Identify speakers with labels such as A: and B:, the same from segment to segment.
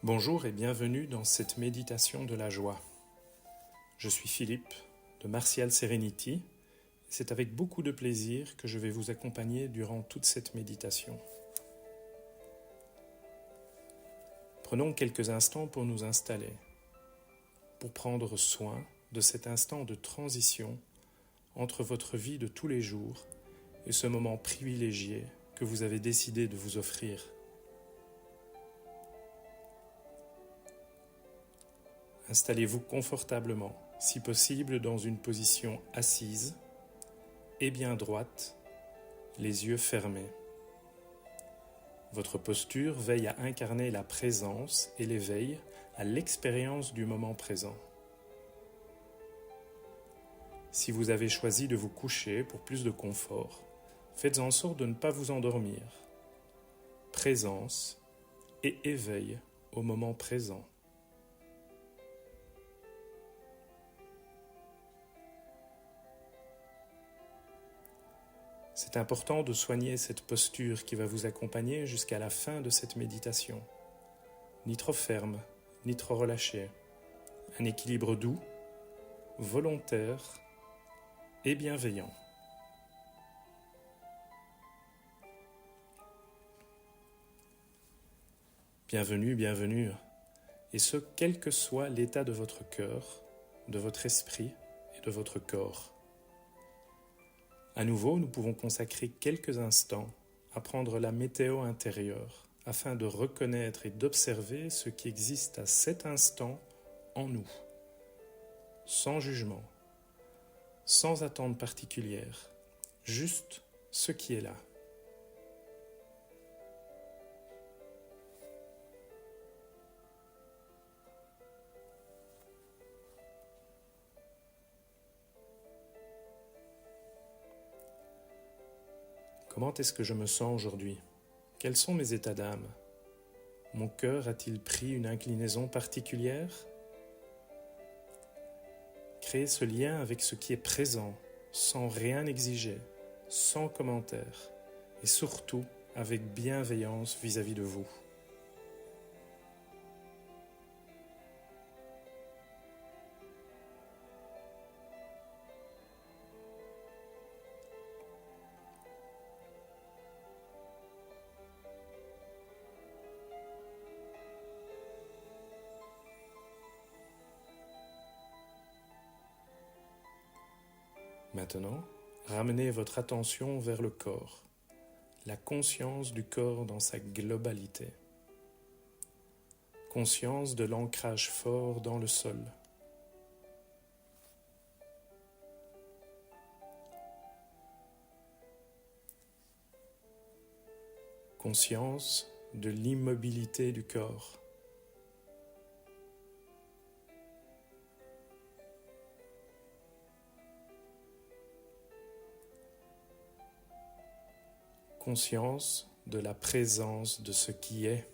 A: Bonjour et bienvenue dans cette méditation de la joie. Je suis Philippe de Martial Serenity et c'est avec beaucoup de plaisir que je vais vous accompagner durant toute cette méditation. Prenons quelques instants pour nous installer, pour prendre soin de cet instant de transition entre votre vie de tous les jours et ce moment privilégié que vous avez décidé de vous offrir. Installez-vous confortablement, si possible dans une position assise et bien droite, les yeux fermés. Votre posture veille à incarner la présence et l'éveil à l'expérience du moment présent. Si vous avez choisi de vous coucher pour plus de confort, faites en sorte de ne pas vous endormir. Présence et éveil au moment présent. C'est important de soigner cette posture qui va vous accompagner jusqu'à la fin de cette méditation. Ni trop ferme, ni trop relâchée. Un équilibre doux, volontaire et bienveillant. Bienvenue, bienvenue, et ce, quel que soit l'état de votre cœur, de votre esprit et de votre corps. À nouveau, nous pouvons consacrer quelques instants à prendre la météo intérieure afin de reconnaître et d'observer ce qui existe à cet instant en nous, sans jugement, sans attente particulière, juste ce qui est là. Comment est-ce que je me sens aujourd'hui? Quels sont mes états d'âme? Mon cœur a-t-il pris une inclinaison particulière? Créez ce lien avec ce qui est présent, sans rien exiger, sans commentaire, et surtout avec bienveillance vis-à-vis de vous. Maintenant, ramenez votre attention vers le corps, la conscience du corps dans sa globalité. Conscience de l'ancrage fort dans le sol. Conscience de l'immobilité du corps. Conscience de la présence de ce qui est.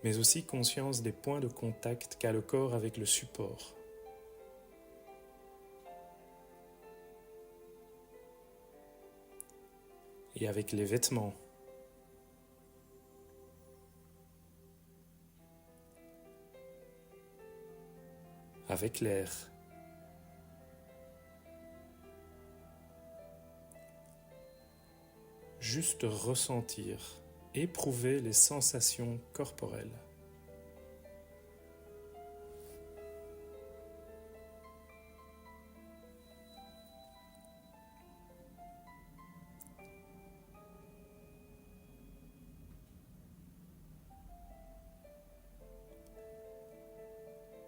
A: Mais aussi conscience des points de contact qu'a le corps avec le support. Et avec les vêtements. Avec l'air. Juste ressentir, éprouver les sensations corporelles.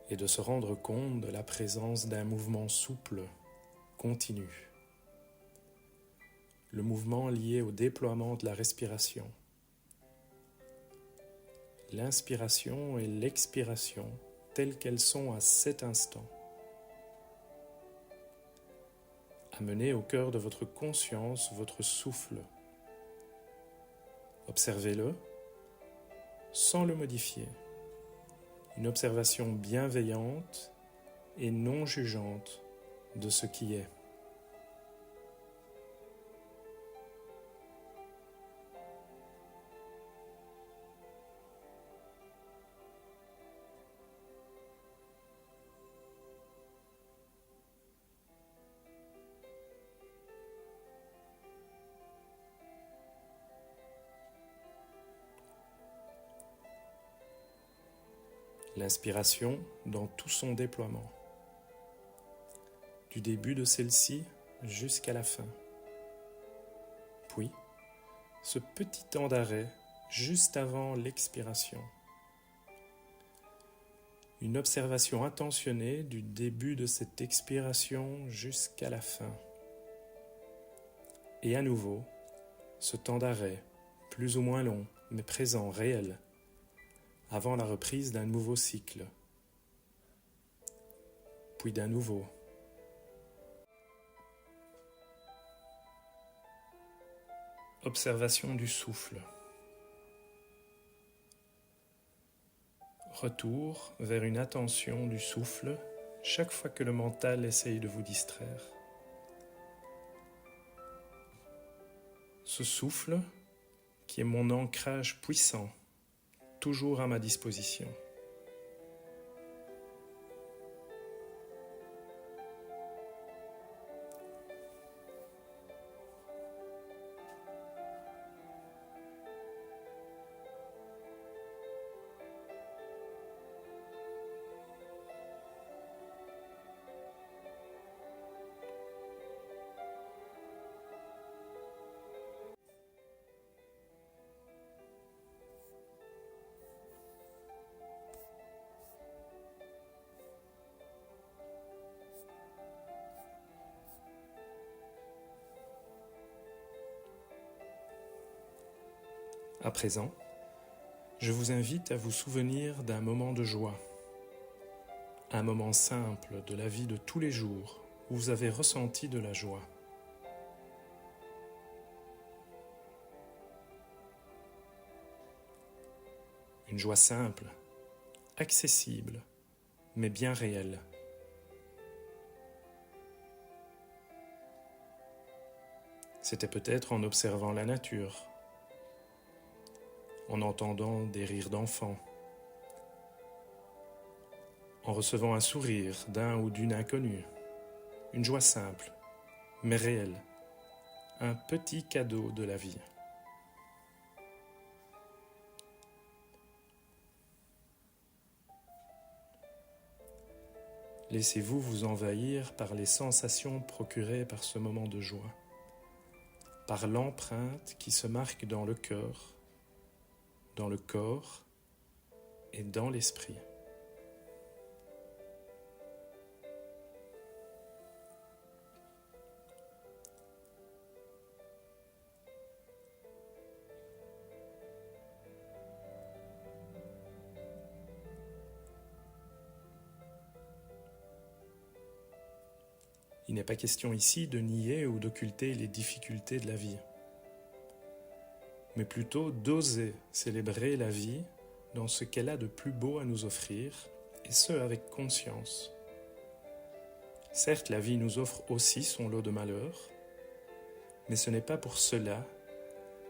A: Et de se rendre compte de la présence d'un mouvement souple, continu. Le mouvement lié au déploiement de la respiration. L'inspiration et l'expiration telles qu'elles sont à cet instant. Amenez au cœur de votre conscience votre souffle. Observez-le sans le modifier. Une observation bienveillante et non jugeante de ce qui est. L'inspiration dans tout son déploiement, du début de celle-ci jusqu'à la fin. Puis, ce petit temps d'arrêt juste avant l'expiration. Une observation attentionnée du début de cette expiration jusqu'à la fin. Et à nouveau, ce temps d'arrêt, plus ou moins long, mais présent, réel, avant la reprise d'un nouveau cycle, puis d'un nouveau. Observation du souffle. Retour vers une attention du souffle chaque fois que le mental essaye de vous distraire. Ce souffle qui est mon ancrage puissant, toujours à ma disposition. À présent, je vous invite à vous souvenir d'un moment de joie, un moment simple de la vie de tous les jours où vous avez ressenti de la joie. Une joie simple, accessible, mais bien réelle. C'était peut-être en observant la nature, en entendant des rires d'enfants, en recevant un sourire d'un ou d'une inconnue, une joie simple, mais réelle, un petit cadeau de la vie. Laissez-vous vous envahir par les sensations procurées par ce moment de joie, par l'empreinte qui se marque dans le cœur, dans le corps et dans l'esprit. Il n'est pas question ici de nier ou d'occulter les difficultés de la vie, mais plutôt d'oser célébrer la vie dans ce qu'elle a de plus beau à nous offrir, et ce avec conscience. Certes, la vie nous offre aussi son lot de malheurs, mais ce n'est pas pour cela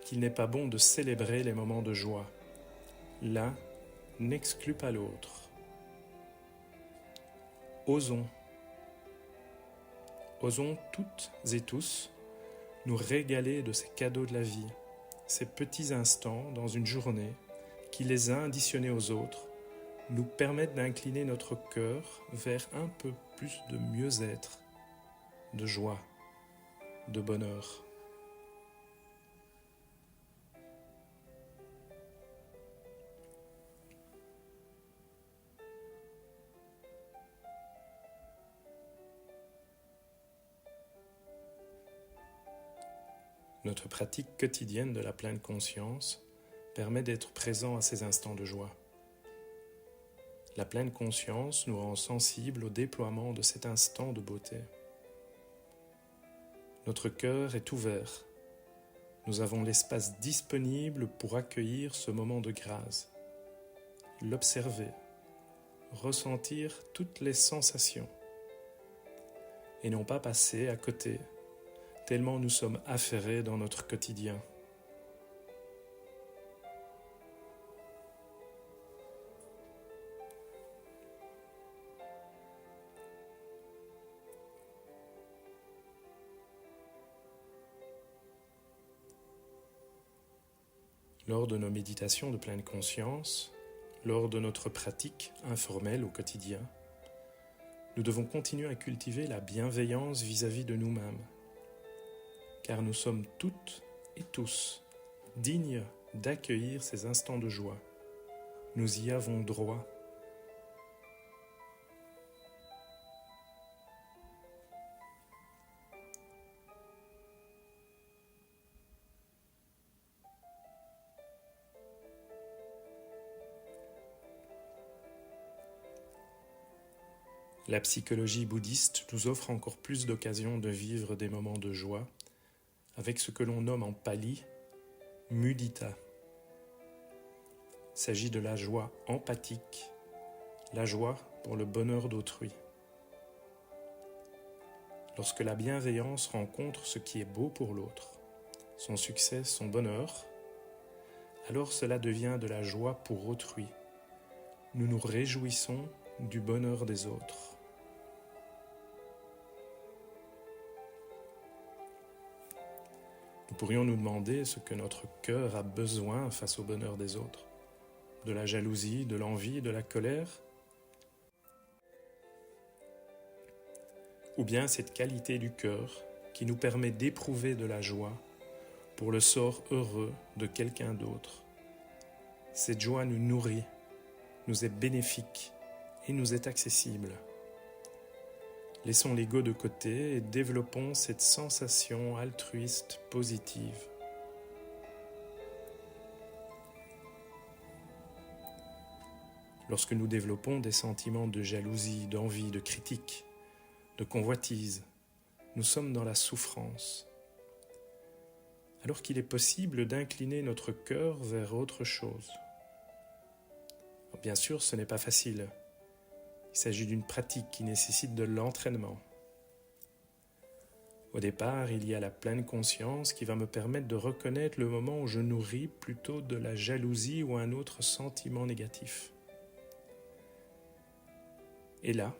A: qu'il n'est pas bon de célébrer les moments de joie. L'un n'exclut pas l'autre. Osons toutes et tous nous régaler de ces cadeaux de la vie, ces petits instants dans une journée qui, les uns additionnés aux autres, nous permettent d'incliner notre cœur vers un peu plus de mieux-être, de joie, de bonheur. Notre pratique quotidienne de la pleine conscience permet d'être présent à ces instants de joie. La pleine conscience nous rend sensibles au déploiement de cet instant de beauté. Notre cœur est ouvert. Nous avons l'espace disponible pour accueillir ce moment de grâce, l'observer, ressentir toutes les sensations. et non pas passer à côté, tellement nous sommes affairés dans notre quotidien. Lors de nos méditations de pleine conscience, lors de notre pratique informelle au quotidien, nous devons continuer à cultiver la bienveillance vis-à-vis de nous-mêmes, car nous sommes toutes et tous dignes d'accueillir ces instants de joie. Nous y avons droit. La psychologie bouddhiste nous offre encore plus d'occasions de vivre des moments de joie avec ce que l'on nomme en pali mudita. Il s'agit de la joie empathique, la joie pour le bonheur d'autrui. Lorsque la bienveillance rencontre ce qui est beau pour l'autre, son succès, son bonheur, alors cela devient de la joie pour autrui. Nous nous réjouissons du bonheur des autres. Nous pourrions nous demander ce que notre cœur a besoin face au bonheur des autres. De la jalousie, de l'envie, de la colère? Ou bien cette qualité du cœur qui nous permet d'éprouver de la joie pour le sort heureux de quelqu'un d'autre. Cette joie nous nourrit, nous est bénéfique et nous est accessible. Laissons l'ego de côté et développons cette sensation altruiste positive. Lorsque nous développons des sentiments de jalousie, d'envie, de critique, de convoitise, nous sommes dans la souffrance. Alors qu'il est possible d'incliner notre cœur vers autre chose. Bien sûr, ce n'est pas facile. Il s'agit d'une pratique qui nécessite de l'entraînement. Au départ, il y a la pleine conscience qui va me permettre de reconnaître le moment où je nourris plutôt de la jalousie ou un autre sentiment négatif. Et là,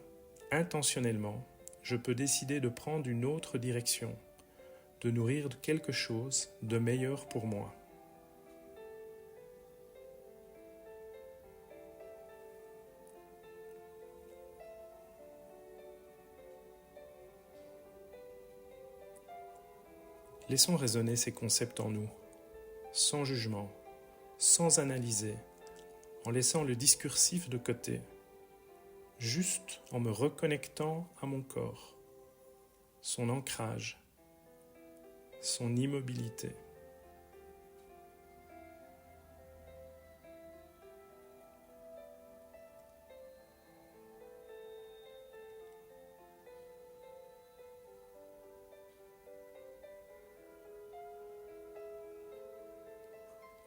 A: intentionnellement, je peux décider de prendre une autre direction, de nourrir quelque chose de meilleur pour moi. Laissons résonner ces concepts en nous, sans jugement, sans analyser, en laissant le discursif de côté, juste en me reconnectant à mon corps, son ancrage, son immobilité.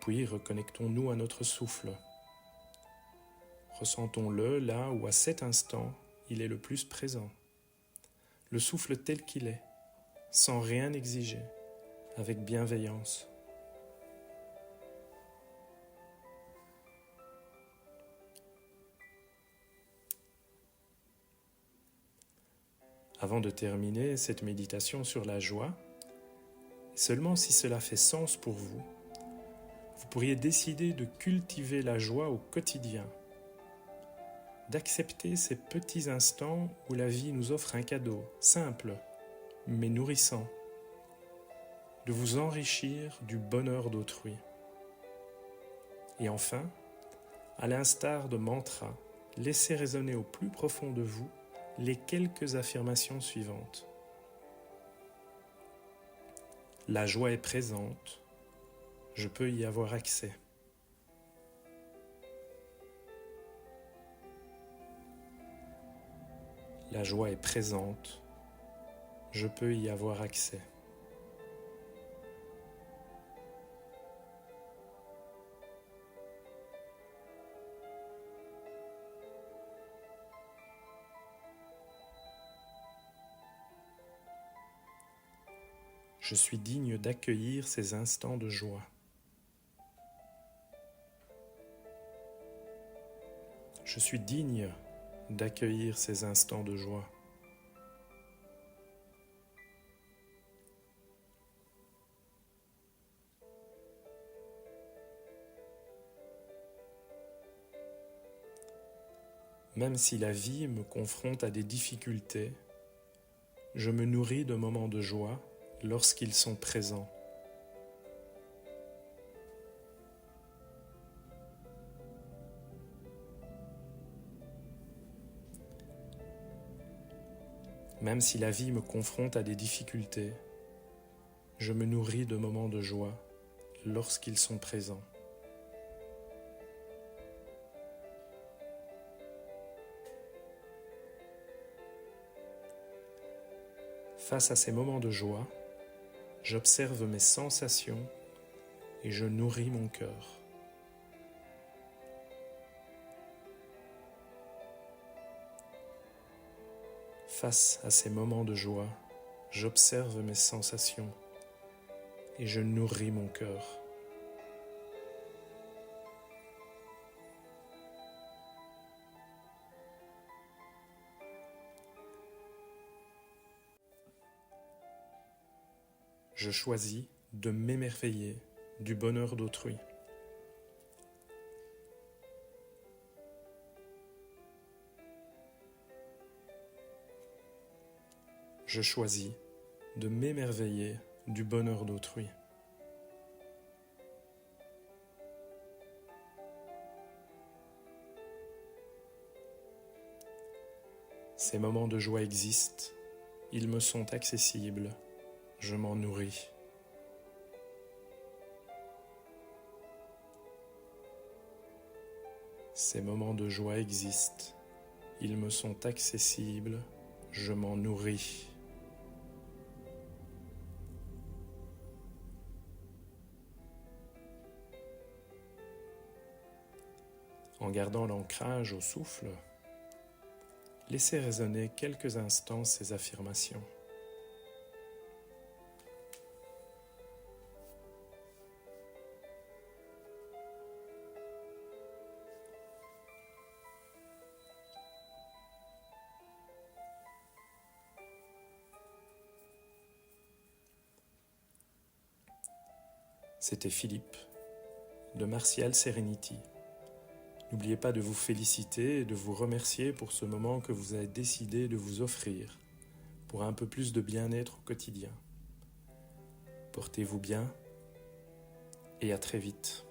A: Puis reconnectons-nous à notre souffle. Ressentons-le là où à cet instant il est le plus présent. Le souffle tel qu'il est, sans rien exiger, avec bienveillance. Avant de terminer cette méditation sur la joie, seulement si cela fait sens pour vous, vous pourriez décider de cultiver la joie au quotidien, d'accepter ces petits instants où la vie nous offre un cadeau, simple, mais nourrissant, de vous enrichir du bonheur d'autrui. Et enfin, à l'instar de mantra, laissez résonner au plus profond de vous les quelques affirmations suivantes. La joie est présente, je peux y avoir accès. La joie est présente, je peux y avoir accès. Je suis digne d'accueillir ces instants de joie. Je suis digne d'accueillir ces instants de joie. Même si la vie me confronte à des difficultés, je me nourris de moments de joie lorsqu'ils sont présents. Même si la vie me confronte à des difficultés, je me nourris de moments de joie lorsqu'ils sont présents. Face à ces moments de joie, j'observe mes sensations et je nourris mon cœur. Face à ces moments de joie, j'observe mes sensations et je nourris mon cœur. Je choisis de m'émerveiller du bonheur d'autrui. Je choisis de m'émerveiller du bonheur d'autrui. Ces moments de joie existent, ils me sont accessibles, je m'en nourris. Ces moments de joie existent, ils me sont accessibles, je m'en nourris. En gardant l'ancrage au souffle, laissez résonner quelques instants ces affirmations. C'était Philippe de Martial Serenity. N'oubliez pas de vous féliciter et de vous remercier pour ce moment que vous avez décidé de vous offrir pour un peu plus de bien-être au quotidien. Portez-vous bien et à très vite.